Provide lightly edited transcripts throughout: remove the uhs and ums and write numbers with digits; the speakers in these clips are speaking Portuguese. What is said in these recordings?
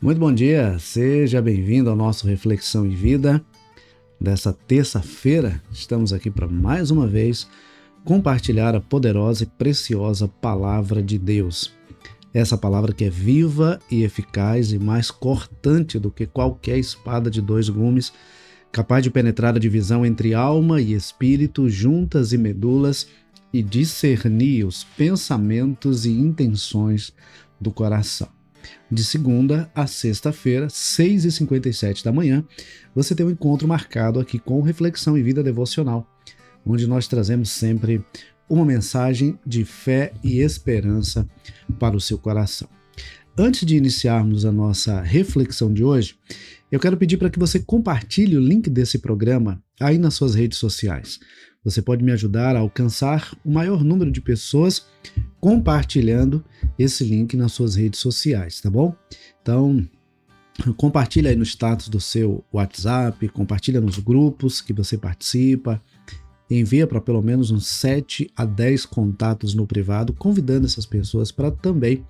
Muito bom dia, seja bem-vindo ao nosso Reflexão em Vida. Dessa terça-feira, estamos aqui para mais uma vez compartilhar a poderosa e preciosa Palavra de Deus. Essa palavra que é viva e eficaz e mais cortante do que qualquer espada de dois gumes, capaz de penetrar a divisão entre alma e espírito, juntas e medulas, e discernir os pensamentos e intenções do coração. De segunda a sexta-feira, 6h57 da manhã, você tem um encontro marcado aqui com Reflexão e Vida Devocional, onde nós trazemos sempre uma mensagem de fé e esperança para o seu coração. Antes de iniciarmos a nossa reflexão de hoje, eu quero pedir para que você compartilhe o link desse programa aí nas suas redes sociais. Você pode me ajudar a alcançar o maior número de pessoas compartilhando esse link nas suas redes sociais, tá bom? Então, compartilha aí no status do seu WhatsApp, compartilha nos grupos que você participa, envia para pelo menos uns 7 a 10 contatos no privado, convidando essas pessoas para também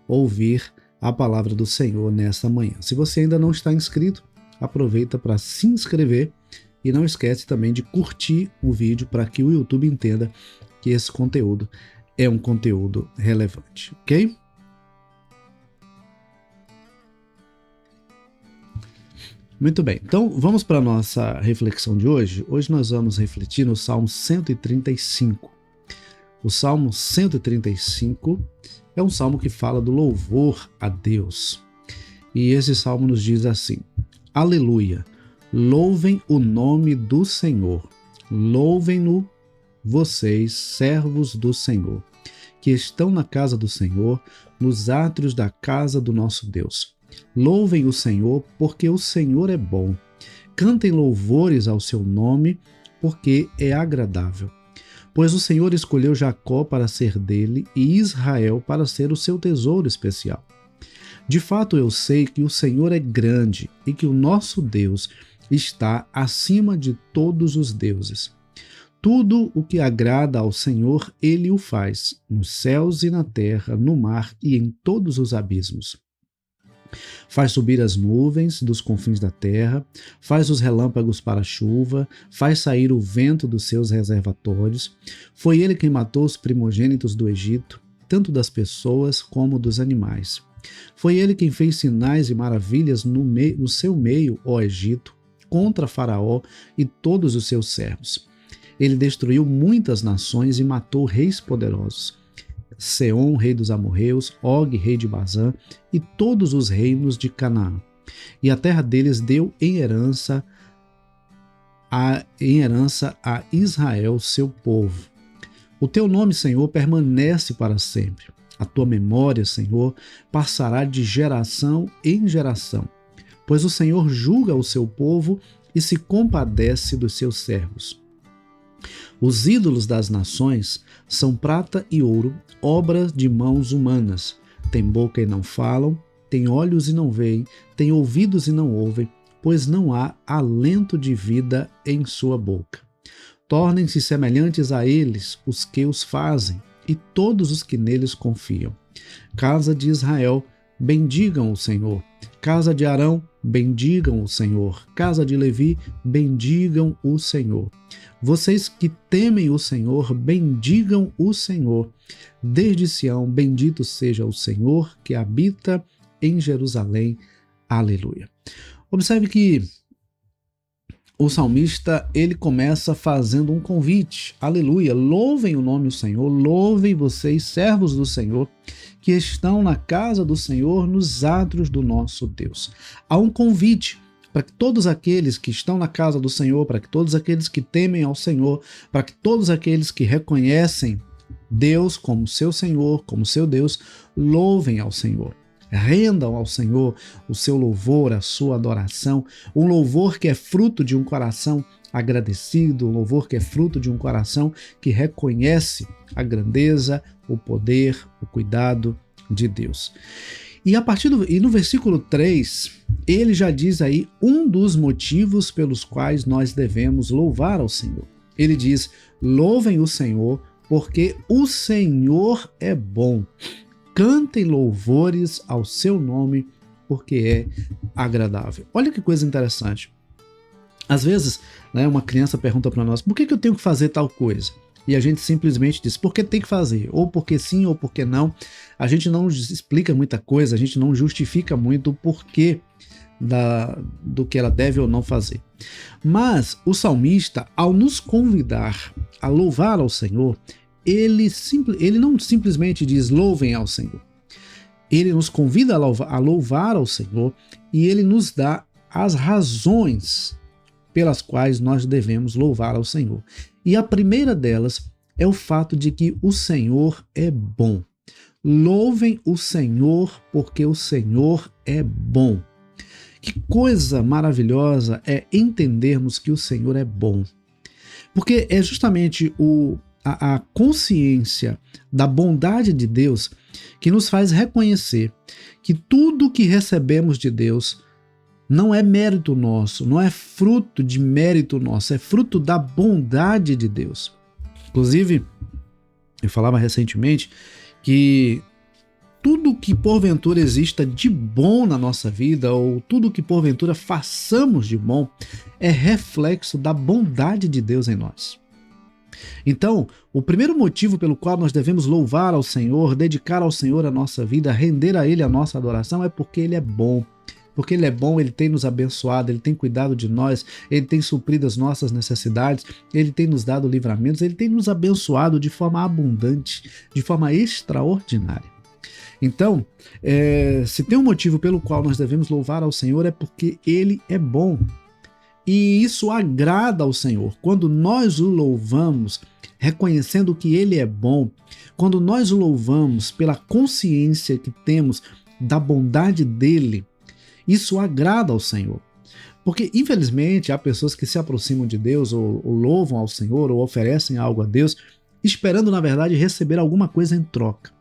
ouvir a palavra do Senhor nesta manhã. Se você ainda não está inscrito, aproveita para se inscrever e não esquece também de curtir o vídeo para que o YouTube entenda que esse conteúdo é um conteúdo relevante, ok? Muito bem, então vamos para a nossa reflexão de hoje. Hoje nós vamos refletir no Salmo 135. O Salmo 135 é um salmo que fala do louvor a Deus. E esse salmo nos diz assim: Aleluia, louvem o nome do Senhor, louvem-no vocês, servos do Senhor, que estão na casa do Senhor, nos átrios da casa do nosso Deus. Louvem o Senhor, porque o Senhor é bom. Cantem louvores ao seu nome, porque é agradável. Pois o Senhor escolheu Jacó para ser dele e Israel para ser o seu tesouro especial. De fato, eu sei que o Senhor é grande e que o nosso Deus está acima de todos os deuses. Tudo o que agrada ao Senhor, Ele o faz, nos céus e na terra, no mar e em todos os abismos. Faz subir as nuvens dos confins da terra, faz os relâmpagos para a chuva, faz sair o vento dos seus reservatórios. Foi ele quem matou os primogênitos do Egito, tanto das pessoas como dos animais. Foi ele quem fez sinais e maravilhas no seu meio, ó Egito, contra Faraó e todos os seus servos. Ele destruiu muitas nações e matou reis poderosos. Seom, rei dos amorreus, Og, rei de Bazã, e todos os reinos de Canaã. E a terra deles deu em herança a Israel, seu povo. O teu nome, Senhor, permanece para sempre. A tua memória, Senhor, passará de geração em geração. Pois o Senhor julga o seu povo e se compadece dos seus servos. Os ídolos das nações são prata e ouro, obras de mãos humanas. Têm boca e não falam, têm olhos e não veem, têm ouvidos e não ouvem, pois não há alento de vida em sua boca. Tornem-se semelhantes a eles os que os fazem e todos os que neles confiam. Casa de Israel, bendigam o Senhor. Casa de Arão, bendigam o Senhor. Casa de Levi, bendigam o Senhor. Vocês que temem o Senhor, bendigam o Senhor. Desde Sião, bendito seja o Senhor que habita em Jerusalém. Aleluia. Observe que o salmista, ele começa fazendo um convite. Aleluia, louvem o nome do Senhor, louvem vocês, servos do Senhor, que estão na casa do Senhor, nos átrios do nosso Deus. Há um convite para que todos aqueles que estão na casa do Senhor, para que todos aqueles que temem ao Senhor, para que todos aqueles que reconhecem Deus como seu Senhor, como seu Deus, louvem ao Senhor. Rendam ao Senhor o seu louvor, a sua adoração, um louvor que é fruto de um coração agradecido, um louvor que é fruto de um coração que reconhece a grandeza, o poder, o cuidado de Deus. E no versículo 3, ele já diz aí um dos motivos pelos quais nós devemos louvar ao Senhor. Ele diz: louvem o Senhor, porque o Senhor é bom. Cantem louvores ao seu nome, porque é agradável. Olha que coisa interessante. Às vezes, né, uma criança pergunta para nós, por que eu tenho que fazer tal coisa? E a gente simplesmente diz, porque tem que fazer, ou porque sim, ou porque não. A gente não explica muita coisa, a gente não justifica muito o porquê do que ela deve ou não fazer. Mas o salmista, ao nos convidar a louvar ao Senhor, ele não simplesmente diz louvem ao Senhor. Ele nos convida a louvar ao Senhor e ele nos dá as razões pelas quais nós devemos louvar ao Senhor. E a primeira delas é o fato de que o Senhor é bom. Louvem o Senhor porque o Senhor é bom. Que coisa maravilhosa é entendermos que o Senhor é bom. Porque é justamente a consciência da bondade de Deus que nos faz reconhecer que tudo que recebemos de Deus não é mérito nosso, não é fruto de mérito nosso, é fruto da bondade de Deus. Inclusive, eu falava recentemente que tudo que porventura exista de bom na nossa vida, ou tudo que porventura façamos de bom, é reflexo da bondade de Deus em nós. Então, o primeiro motivo pelo qual nós devemos louvar ao Senhor, dedicar ao Senhor a nossa vida, render a Ele a nossa adoração, é porque Ele é bom. Porque Ele é bom, Ele tem nos abençoado, Ele tem cuidado de nós, Ele tem suprido as nossas necessidades, Ele tem nos dado livramentos, Ele tem nos abençoado de forma abundante, de forma extraordinária. Então, se tem um motivo pelo qual nós devemos louvar ao Senhor é porque Ele é bom. E isso agrada ao Senhor. Quando nós o louvamos, reconhecendo que Ele é bom, quando nós o louvamos pela consciência que temos da bondade dEle, isso agrada ao Senhor. Porque, infelizmente, há pessoas que se aproximam de Deus ou louvam ao Senhor ou oferecem algo a Deus, esperando, na verdade, receber alguma coisa em troca.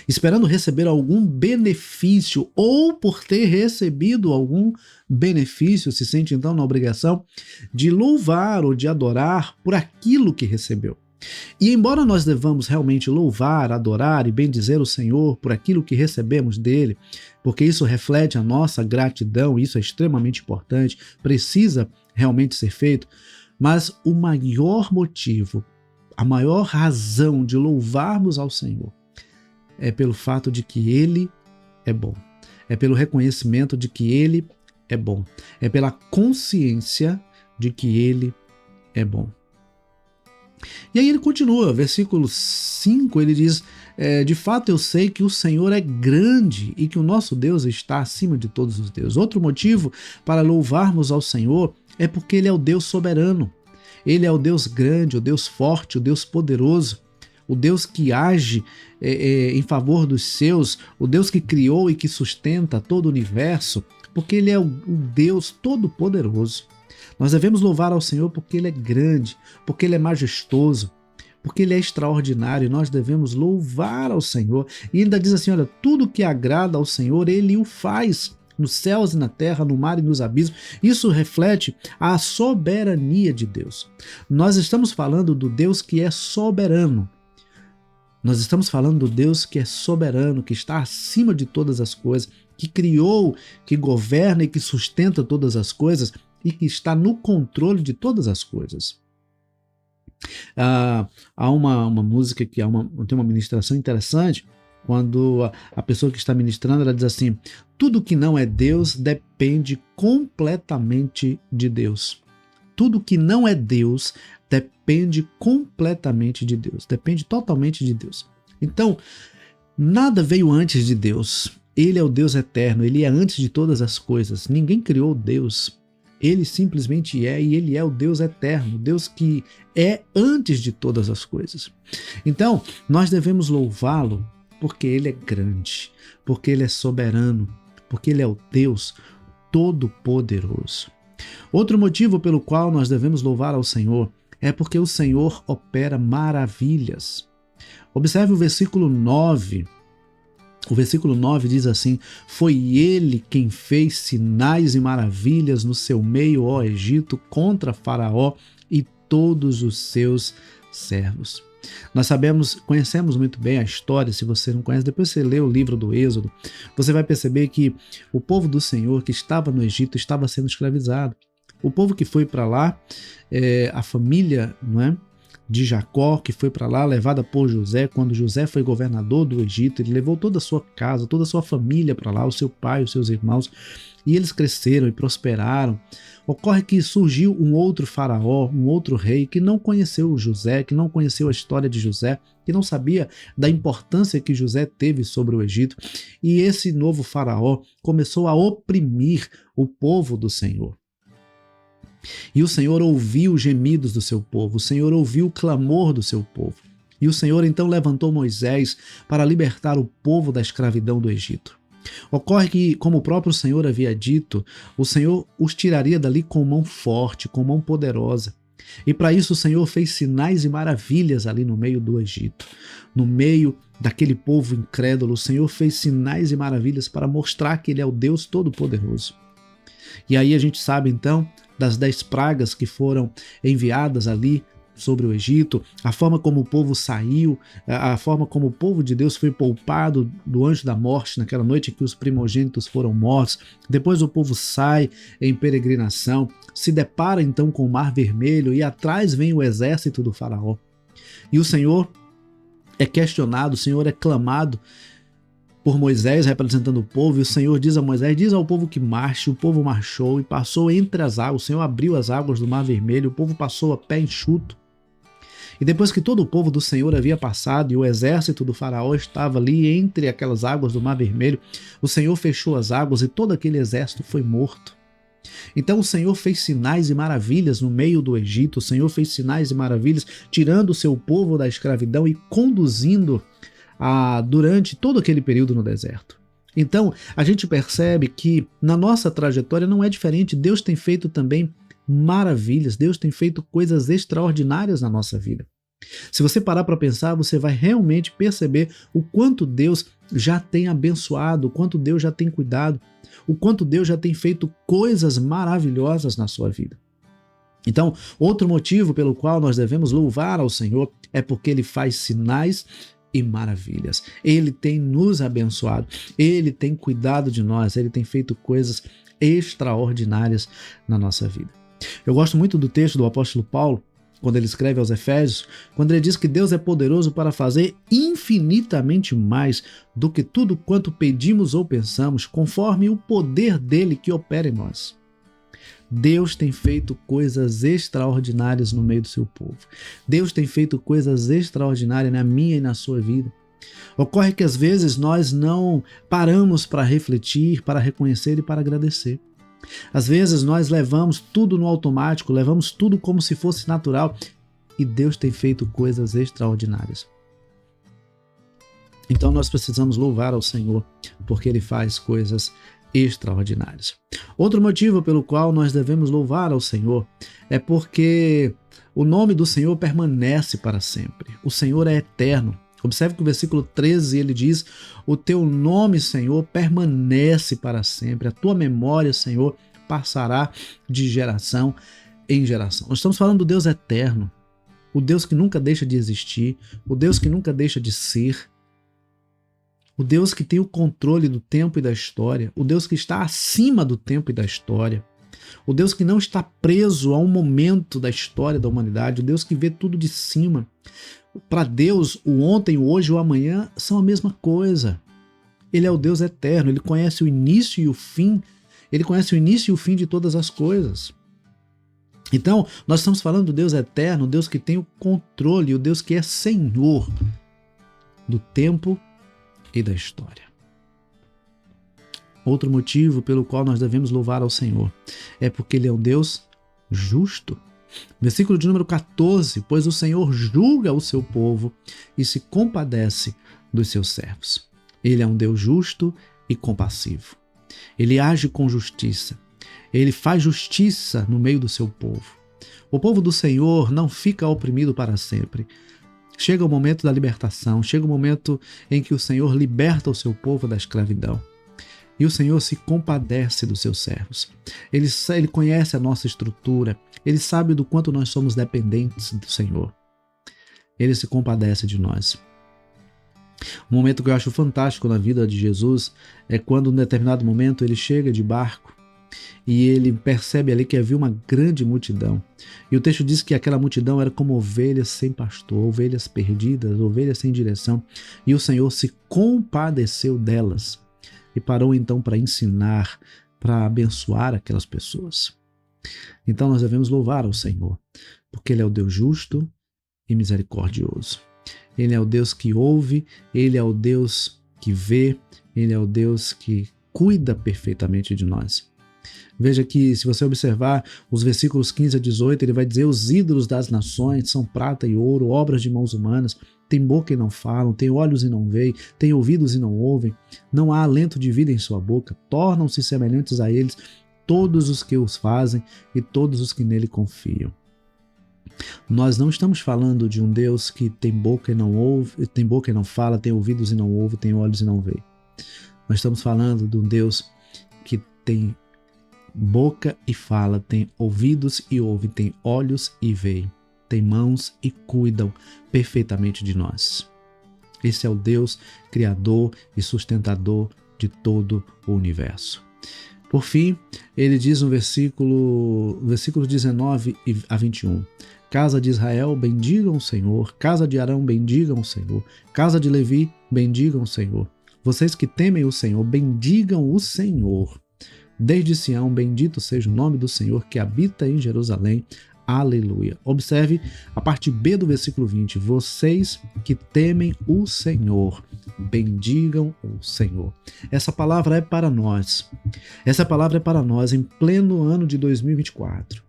Esperando receber algum benefício ou por ter recebido algum benefício, se sente então na obrigação de louvar ou de adorar por aquilo que recebeu. E embora nós devamos realmente louvar, adorar e bendizer o Senhor por aquilo que recebemos dele, porque isso reflete a nossa gratidão, isso é extremamente importante, precisa realmente ser feito, mas o maior motivo, a maior razão de louvarmos ao Senhor é pelo fato de que Ele é bom. É pelo reconhecimento de que Ele é bom. É pela consciência de que Ele é bom. E aí ele continua, versículo 5, ele diz, de fato eu sei que o Senhor é grande e que o nosso Deus está acima de todos os deuses. Outro motivo para louvarmos ao Senhor é porque Ele é o Deus soberano. Ele é o Deus grande, o Deus forte, o Deus poderoso. O Deus que age em favor dos seus, o Deus que criou e que sustenta todo o universo, porque Ele é o Deus todo-poderoso. Nós devemos louvar ao Senhor porque Ele é grande, porque Ele é majestoso, porque Ele é extraordinário, e nós devemos louvar ao Senhor. E ainda diz assim, olha, tudo que agrada ao Senhor, Ele o faz, nos céus e na terra, no mar e nos abismos. Isso reflete a soberania de Deus. Nós estamos falando do Deus que é soberano. Nós estamos falando do Deus que é soberano, que está acima de todas as coisas, que criou, que governa e que sustenta todas as coisas e que está no controle de todas as coisas. Há uma música que tem uma ministração interessante, quando a pessoa que está ministrando, ela diz assim, tudo que não é Deus depende completamente de Deus. Tudo que não é Deus depende completamente de Deus, depende totalmente de Deus. Então, nada veio antes de Deus. Ele é o Deus eterno, Ele é antes de todas as coisas. Ninguém criou Deus. Ele simplesmente é, e Ele é o Deus eterno, Deus que é antes de todas as coisas. Então, nós devemos louvá-lo porque Ele é grande, porque Ele é soberano, porque Ele é o Deus todo-poderoso. Outro motivo pelo qual nós devemos louvar ao Senhor é porque o Senhor opera maravilhas. Observe o versículo 9. O versículo 9 diz assim, foi Ele quem fez sinais e maravilhas no seu meio, ó Egito, contra Faraó e todos os seus servos. Nós conhecemos muito bem a história. Se você não conhece, depois você lê o livro do Êxodo, você vai perceber que o povo do Senhor que estava no Egito estava sendo escravizado. O povo que foi para lá, a família, não é, de Jacó, que foi para lá, levada por José, quando José foi governador do Egito, ele levou toda a sua casa, toda a sua família para lá, o seu pai, os seus irmãos, e eles cresceram e prosperaram. Ocorre que surgiu um outro faraó, um outro rei, que não conheceu José, que não conheceu a história de José, que não sabia da importância que José teve sobre o Egito, e esse novo faraó começou a oprimir o povo do Senhor. E o Senhor ouviu os gemidos do seu povo, o Senhor ouviu o clamor do seu povo. E o Senhor então levantou Moisés para libertar o povo da escravidão do Egito. Ocorre que, como o próprio Senhor havia dito, o Senhor os tiraria dali com mão forte, com mão poderosa. E para isso o Senhor fez sinais e maravilhas ali no meio do Egito. No meio daquele povo incrédulo, o Senhor fez sinais e maravilhas para mostrar que Ele é o Deus Todo-Poderoso. E aí a gente sabe então das 10 pragas que foram enviadas ali sobre o Egito, a forma como o povo saiu, a forma como o povo de Deus foi poupado do anjo da morte naquela noite em que os primogênitos foram mortos. Depois o povo sai em peregrinação, se depara então com o Mar Vermelho e atrás vem o exército do faraó. E o Senhor é questionado, o Senhor é clamado por Moisés representando o povo, e o Senhor diz a Moisés, diz ao povo que marche. O povo marchou e passou entre as águas. O Senhor abriu as águas do Mar Vermelho, o povo passou a pé enxuto. E depois que todo o povo do Senhor havia passado e o exército do faraó estava ali entre aquelas águas do Mar Vermelho, o Senhor fechou as águas e todo aquele exército foi morto. Então o Senhor fez sinais e maravilhas no meio do Egito, o Senhor fez sinais e maravilhas tirando o seu povo da escravidão e conduzindo durante todo aquele período no deserto. Então, a gente percebe que na nossa trajetória não é diferente. Deus tem feito também maravilhas, Deus tem feito coisas extraordinárias na nossa vida. Se você parar para pensar, você vai realmente perceber o quanto Deus já tem abençoado, o quanto Deus já tem cuidado, o quanto Deus já tem feito coisas maravilhosas na sua vida. Então, outro motivo pelo qual nós devemos louvar ao Senhor é porque Ele faz sinais e maravilhas. Ele tem nos abençoado, Ele tem cuidado de nós, Ele tem feito coisas extraordinárias na nossa vida. Eu gosto muito do texto do apóstolo Paulo, quando ele escreve aos Efésios, quando ele diz que Deus é poderoso para fazer infinitamente mais do que tudo quanto pedimos ou pensamos, conforme o poder dele que opera em nós. Deus tem feito coisas extraordinárias no meio do seu povo. Deus tem feito coisas extraordinárias na minha e na sua vida. Ocorre que às vezes nós não paramos para refletir, para reconhecer e para agradecer. Às vezes nós levamos tudo no automático, levamos tudo como se fosse natural, e Deus tem feito coisas extraordinárias. Então nós precisamos louvar ao Senhor, porque Ele faz coisas extraordinárias. Outro motivo pelo qual nós devemos louvar ao Senhor é porque o nome do Senhor permanece para sempre. O Senhor é eterno. Observe que o versículo 13 ele diz: o teu nome, Senhor, permanece para sempre. A tua memória, Senhor, passará de geração em geração. Nós estamos falando do Deus eterno, o Deus que nunca deixa de existir, o Deus que nunca deixa de ser, o Deus que tem o controle do tempo e da história, o Deus que está acima do tempo e da história, o Deus que não está preso a um momento da história da humanidade, o Deus que vê tudo de cima. Para Deus, o ontem, o hoje e o amanhã são a mesma coisa. Ele é o Deus eterno, Ele conhece o início e o fim, Ele conhece o início e o fim de todas as coisas. Então, nós estamos falando do Deus eterno, o Deus que tem o controle, o Deus que é Senhor do tempo e da história. Outro motivo pelo qual nós devemos louvar ao Senhor é porque Ele é um Deus justo. Versículo de número 14, pois o Senhor julga o seu povo e se compadece dos seus servos. Ele é um Deus justo e compassivo. Ele age com justiça. Ele faz justiça no meio do seu povo. O povo do Senhor não fica oprimido para sempre. Chega o momento da libertação, chega o momento em que o Senhor liberta o seu povo da escravidão. E o Senhor se compadece dos seus servos. Ele conhece a nossa estrutura, Ele sabe do quanto nós somos dependentes do Senhor. Ele se compadece de nós. Um momento que eu acho fantástico na vida de Jesus é quando, em determinado momento, ele chega de barco e ele percebe ali que havia uma grande multidão. E o texto diz que aquela multidão era como ovelhas sem pastor, ovelhas perdidas, ovelhas sem direção. E o Senhor se compadeceu delas e parou então para ensinar, para abençoar aquelas pessoas. Então nós devemos louvar ao Senhor, porque Ele é o Deus justo e misericordioso. Ele é o Deus que ouve, Ele é o Deus que vê, Ele é o Deus que cuida perfeitamente de nós. Veja que, se você observar os versículos 15 a 18, ele vai dizer: os ídolos das nações são prata e ouro, obras de mãos humanas, têm boca e não falam, têm olhos e não veem, têm ouvidos e não ouvem, não há alento de vida em sua boca, tornam-se semelhantes a eles todos os que os fazem e todos os que nele confiam. Nós não estamos falando de um Deus que tem boca e não ouve, tem boca e não fala, tem ouvidos e não ouve, tem olhos e não vê. Nós estamos falando de um Deus que tem boca e fala, tem ouvidos e ouve, tem olhos e vê, tem mãos e cuidam perfeitamente de nós. Esse é o Deus criador e sustentador de todo o universo. Por fim, ele diz no versículo 19 a 21, casa de Israel, bendigam o Senhor, casa de Arão, bendigam o Senhor, casa de Levi, bendigam o Senhor. Vocês que temem o Senhor, bendigam o Senhor. Desde Sião, bendito seja o nome do Senhor que habita em Jerusalém. Aleluia. Observe a parte B do versículo 20. Vocês que temem o Senhor, bendigam o Senhor. Essa palavra é para nós. Essa palavra é para nós em pleno ano de 2024.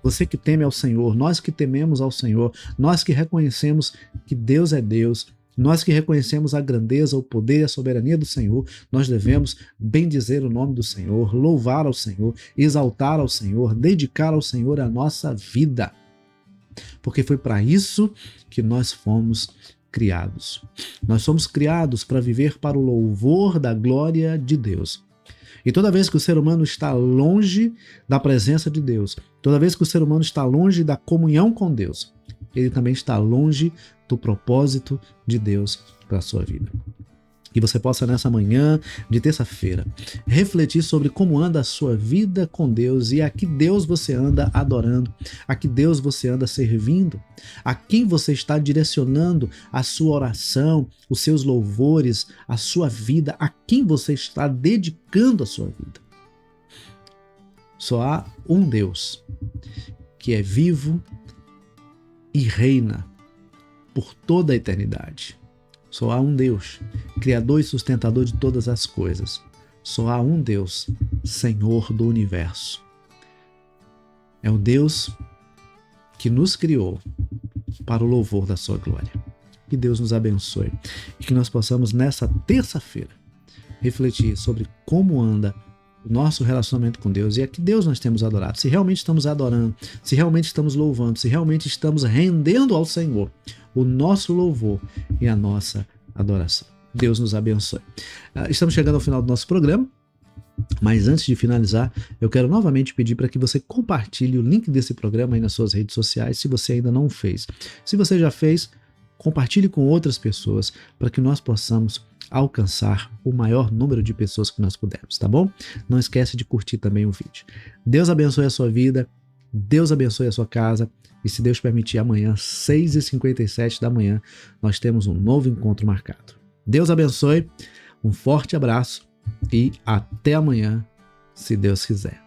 Você que teme ao Senhor, nós que tememos ao Senhor, nós que reconhecemos que Deus é Deus, nós que reconhecemos a grandeza, o poder e a soberania do Senhor, nós devemos bendizer o nome do Senhor, louvar ao Senhor, exaltar ao Senhor, dedicar ao Senhor a nossa vida. Porque foi para isso que nós fomos criados. Nós somos criados para viver para o louvor da glória de Deus. E toda vez que o ser humano está longe da presença de Deus, toda vez que o ser humano está longe da comunhão com Deus, ele também está longe do propósito de Deus para a sua vida. Que você possa, nessa manhã de terça-feira, refletir sobre como anda a sua vida com Deus e a que Deus você anda adorando, a que Deus você anda servindo, a quem você está direcionando a sua oração, os seus louvores, a sua vida, a quem você está dedicando a sua vida. Só há um Deus que é vivo e reina por toda a eternidade. Só há um Deus, Criador e sustentador de todas as coisas. Só há um Deus, Senhor do universo. É o Deus que nos criou para o louvor da sua glória. Que Deus nos abençoe e que nós possamos, nessa terça-feira, refletir sobre como anda o nosso relacionamento com Deus e a que Deus nós temos adorado. Se realmente estamos adorando, se realmente estamos louvando, se realmente estamos rendendo ao Senhor o nosso louvor e a nossa adoração. Deus nos abençoe. Estamos chegando ao final do nosso programa, mas antes de finalizar, eu quero novamente pedir para que você compartilhe o link desse programa aí nas suas redes sociais, se você ainda não fez. Se você já fez, compartilhe com outras pessoas para que nós possamos alcançar o maior número de pessoas que nós pudermos, tá bom? Não esquece de curtir também o vídeo. Deus abençoe a sua vida, Deus abençoe a sua casa e, se Deus permitir, amanhã, 6h57 da manhã, nós temos um novo encontro marcado. Deus abençoe, um forte abraço e até amanhã, se Deus quiser.